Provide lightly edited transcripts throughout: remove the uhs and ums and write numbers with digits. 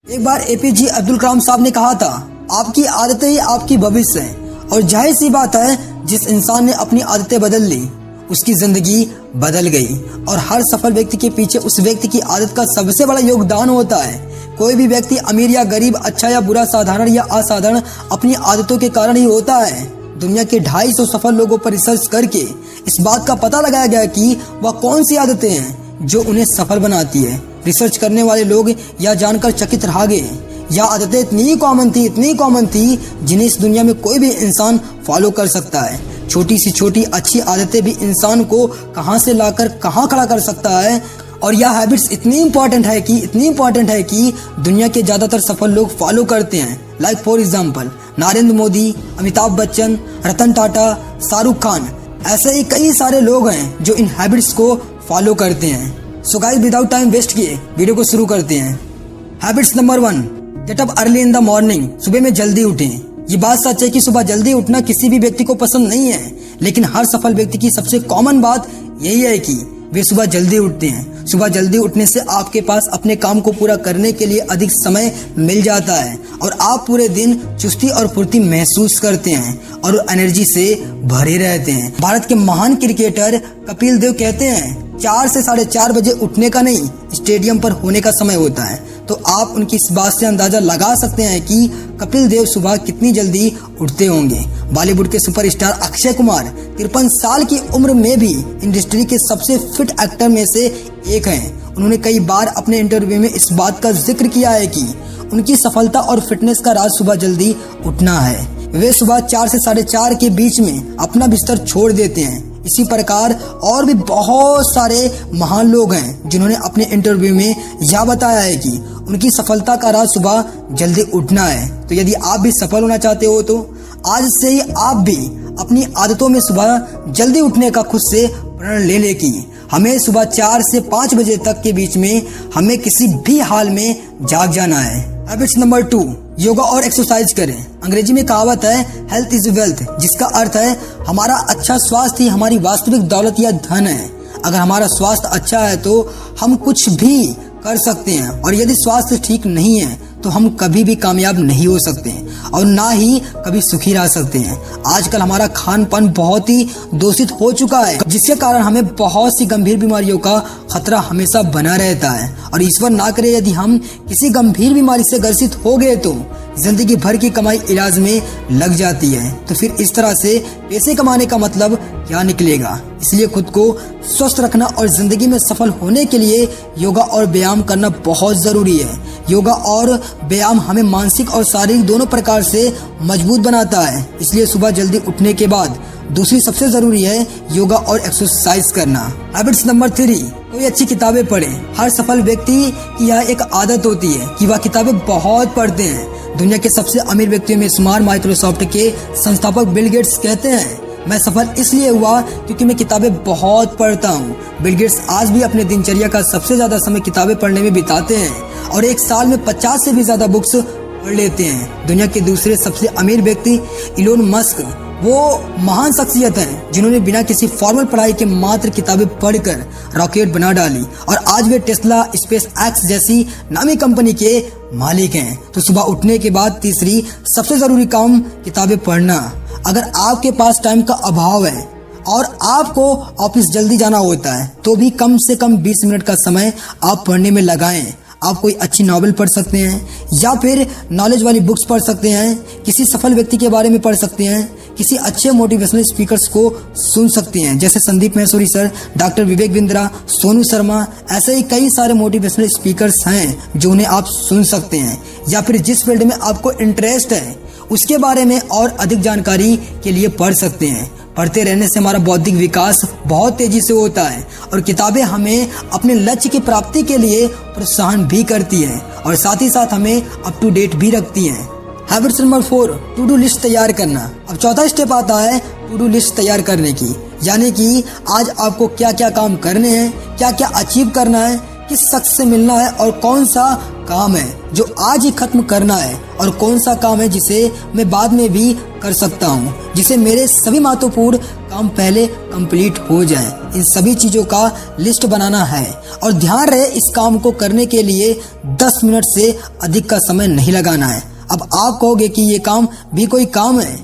एक बार एपीजे अब्दुल कलाम साहब ने कहा था, आपकी आदतें ही आपकी भविष्य है। और जाहिर सी बात है, जिस इंसान ने अपनी आदतें बदल ली उसकी जिंदगी बदल गई। और हर सफल व्यक्ति के पीछे उस व्यक्ति की आदत का सबसे बड़ा योगदान होता है। कोई भी व्यक्ति अमीर या गरीब, अच्छा या बुरा, साधारण या असाधारण, अपनी आदतों के कारण ही होता है। दुनिया के 250 सफल लोगों पर रिसर्च करके इस बात का पता लगाया गया कि वह कौन सी आदतें हैं जो उन्हें सफल बनाती है। रिसर्च करने वाले लोग यह जानकर चकित रह गए, यह आदतें इतनी कॉमन थी जिन्हें इस दुनिया में कोई भी इंसान फॉलो कर सकता है। छोटी सी छोटी अच्छी आदतें भी इंसान को कहां से लाकर कहां खड़ा कर सकता है। और यह हैबिट्स इतनी इम्पोर्टेंट है कि दुनिया के ज्यादातर सफल लोग फॉलो करते हैं। Like for example Narendra Modi, Amitabh Bachchan, Ratan Tata, Shahrukh Khan, ऐसे ही कई सारे लोग हैं जो इन हैबिट्स को फॉलो करते हैं। So guys, without time waste किए वीडियो को शुरू करते हैं। Habits number 1, get up early in the morning. सुबह में जल्दी उठें। ये बात सच है कि सुबह जल्दी उठना किसी भी व्यक्ति को पसंद नहीं है, लेकिन हर सफल व्यक्ति की सबसे कॉमन बात यही है कि वे सुबह जल्दी उठते हैं। सुबह जल्दी उठने से आपके पास अपने काम को पूरा करने के लिए अधिक समय मिल जाता है और आप पूरे दिन चुस्ती और फुर्ती महसूस करते हैं और एनर्जी से भरे रहते हैं। भारत के महान क्रिकेटर कपिल देव कहते हैं, 4 से 4:30 बजे उठने का नहीं, स्टेडियम पर होने का समय होता है। तो आप उनकी इस बात से अंदाजा लगा सकते हैं कि कपिल देव सुबह कितनी जल्दी उठते होंगे। बॉलीवुड के सुपरस्टार अक्षय कुमार 53 साल की उम्र में भी इंडस्ट्री के सबसे फिट एक्टर में से एक हैं। उन्होंने कई बार अपने इंटरव्यू में इस बात का जिक्र किया है कि उनकी सफलता और फिटनेस का राज सुबह जल्दी उठना है। वे सुबह 4 से 4:30 के बीच में अपना बिस्तर छोड़ देते हैं। इसी प्रकार और भी बहुत सारे महान लोग हैं जिन्होंने अपने इंटरव्यू में यह बताया है कि उनकी सफलता का राज सुबह जल्दी उठना है। तो यदि आप भी सफल होना चाहते हो तो आज से ही आप भी अपनी आदतों में सुबह जल्दी उठने का खुद से प्रण ले लें कि हमें सुबह 4 से 5 बजे तक के बीच में हमें किसी भी हाल में जाग जाना है। हैबिट्स नंबर 2, योगा और एक्सरसाइज करें। अंग्रेजी में कहावत है, हेल्थ इज वेल्थ, जिसका अर्थ है हमारा अच्छा स्वास्थ्य ही हमारी वास्तविक दौलत या धन है। अगर हमारा स्वास्थ्य अच्छा है तो हम कुछ भी कर सकते हैं, और यदि स्वास्थ्य ठीक नहीं है तो हम कभी भी कामयाब नहीं हो सकते और ना ही कभी सुखी रह सकते हैं। आजकल हमारा खान पान बहुत ही दूषित हो चुका है, जिसके कारण हमें बहुत सी गंभीर बीमारियों का खतरा हमेशा बना रहता है। और ईश्वर ना करे यदि हम किसी गंभीर बीमारी से ग्रसित हो गए तो जिंदगी भर की कमाई इलाज में लग जाती है। तो फिर इस तरह से पैसे कमाने का मतलब क्या निकलेगा। इसलिए खुद को स्वस्थ रखना और जिंदगी में सफल होने के लिए योगा और व्यायाम करना बहुत जरूरी है। योगा और व्यायाम हमें मानसिक और शारीरिक दोनों प्रकार से मजबूत बनाता है। इसलिए सुबह जल्दी उठने के बाद दूसरी सबसे जरूरी है योगा और एक्सरसाइज करना। हैबिट्स नंबर 3, कोई अच्छी किताबें पढ़ें। हर सफल व्यक्ति की यह एक आदत होती है कि वह किताबें बहुत पढ़ते हैं। दुनिया के सबसे अमीर व्यक्तियों में शुमार माइक्रोसॉफ्ट के संस्थापक बिल गेट्स कहते हैं, मैं सफल इसलिए हुआ क्योंकि मैं किताबें बहुत पढ़ता हूँ। बिल गेट्स आज भी अपने दिनचर्या का सबसे ज्यादा समय किताबें पढ़ने में बिताते हैं और एक साल में 50 से भी ज्यादा बुक्स पढ़ लेते हैं। दुनिया के दूसरे सबसे अमीर व्यक्ति इलोन मस्क, वो महान शख्सियत हैं जिन्होंने बिना किसी फॉर्मल पढ़ाई के मात्र किताबें पढ़कर रॉकेट बना डाली और आज वे टेस्ला, स्पेस एक्स जैसी नामी कंपनी के मालिक हैं। तो सुबह उठने के बाद तीसरी सबसे जरूरी काम किताबें पढ़ना। अगर आपके पास टाइम का अभाव है और आपको ऑफिस जल्दी जाना होता है तो भी कम से कम 20 मिनट का समय आप पढ़ने में लगाएं। आप कोई अच्छी नॉवेल पढ़ सकते हैं या फिर नॉलेज वाली बुक्स पढ़ सकते हैं, किसी सफल व्यक्ति के बारे में पढ़ सकते हैं, किसी अच्छे मोटिवेशनल स्पीकर्स को सुन सकते हैं जैसे संदीप महेश्वरी सर, डॉक्टर विवेक बिंद्रा, सोनू शर्मा। ऐसे ही कई सारे मोटिवेशनल स्पीकर्स हैं जो उन्हें आप सुन सकते हैं। या फिर जिस फील्ड में आपको इंटरेस्ट है उसके बारे में और अधिक जानकारी के लिए पढ़ सकते हैं। पढ़ते रहने से हमारा बौद्धिक विकास बहुत तेजी से होता है और किताबें हमें अपने लक्ष्य की प्राप्ति के लिए प्रोत्साहन भी करती है और साथ ही साथ हमें अप टू डेट भी रखती हैं। Habits number 4, to do list तैयार करना। अब चौथा स्टेप आता है टू डू लिस्ट तैयार करने की, यानी कि आज आपको क्या क्या काम करने हैं, क्या क्या अचीव करना है, किस शख्स से मिलना है और कौन सा काम है जो आज ही खत्म करना है और कौन सा काम है जिसे मैं बाद में भी कर सकता हूँ, जिसे मेरे सभी महत्वपूर्ण काम पहले कंप्लीट हो जाएं। इन सभी चीजों का लिस्ट बनाना है और ध्यान रहे इस काम को करने के लिए 10 मिनट से अधिक का समय नहीं लगाना है। अब आप कहोगे कि ये काम भी कोई काम है,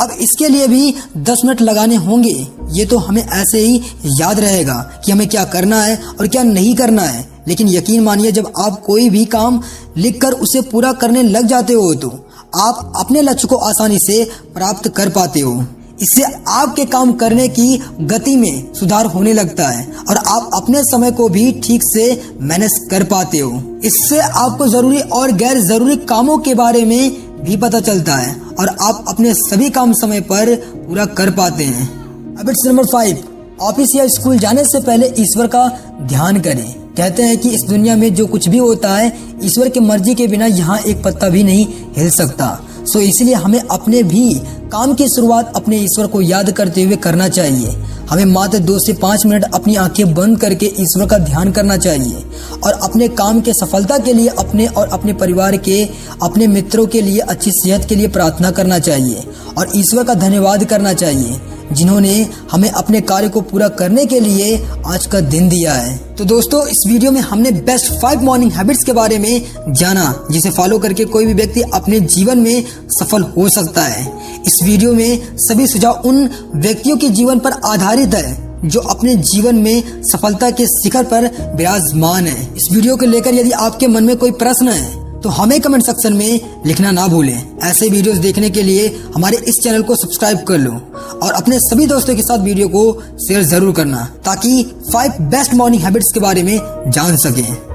अब इसके लिए भी 10 मिनट लगाने होंगे। ये तो हमें ऐसे ही याद रहेगा कि हमें क्या करना है और क्या नहीं करना है, लेकिन यकीन मानिए जब आप कोई भी काम लिखकर उसे पूरा करने लग जाते हो तो आप अपने लक्ष्य को आसानी से प्राप्त कर पाते हो। इससे आपके काम करने की गति में सुधार होने लगता है और आप अपने समय को भी ठीक से मैनेज कर पाते हो। इससे आपको जरूरी और गैर जरूरी कामों के बारे में भी पता चलता है और आप अपने सभी काम समय पर पूरा कर पाते हैं। हैबिट्स नंबर 5, ऑफिस या स्कूल जाने से पहले ईश्वर का ध्यान करें। कहते हैं कि इस दुनिया में जो कुछ भी होता है ईश्वर की मर्जी के बिना यहाँ एक पत्ता भी नहीं हिल सकता। सो इसलिए हमें अपने भी काम की शुरुआत अपने ईश्वर को याद करते हुए करना चाहिए। हमें मात्र 2 से 5 मिनट अपनी आंखें बंद करके ईश्वर का ध्यान करना चाहिए और अपने काम के सफलता के लिए अपने और अपने परिवार के, अपने मित्रों के लिए अच्छी सेहत के लिए प्रार्थना करना चाहिए और ईश्वर का धन्यवाद करना चाहिए जिन्होंने हमें अपने कार्य को पूरा करने के लिए आज का दिन दिया है। तो दोस्तों, इस वीडियो में हमने बेस्ट 5 मॉर्निंग हैबिट्स के बारे में जाना जिसे फॉलो करके कोई भी व्यक्ति अपने जीवन में सफल हो सकता है। इस वीडियो में सभी सुझाव उन व्यक्तियों के जीवन पर आधारित है जो अपने जीवन में सफलता के शिखर पर विराजमान है। इस वीडियो को लेकर यदि आपके मन में कोई प्रश्न है तो हमें कमेंट सेक्शन में लिखना ना भूलें। ऐसे वीडियोस देखने के लिए हमारे इस चैनल को सब्सक्राइब कर लो और अपने सभी दोस्तों के साथ वीडियो को शेयर जरूर करना ताकि 5 बेस्ट मॉर्निंग हैबिट्स के बारे में जान सकें।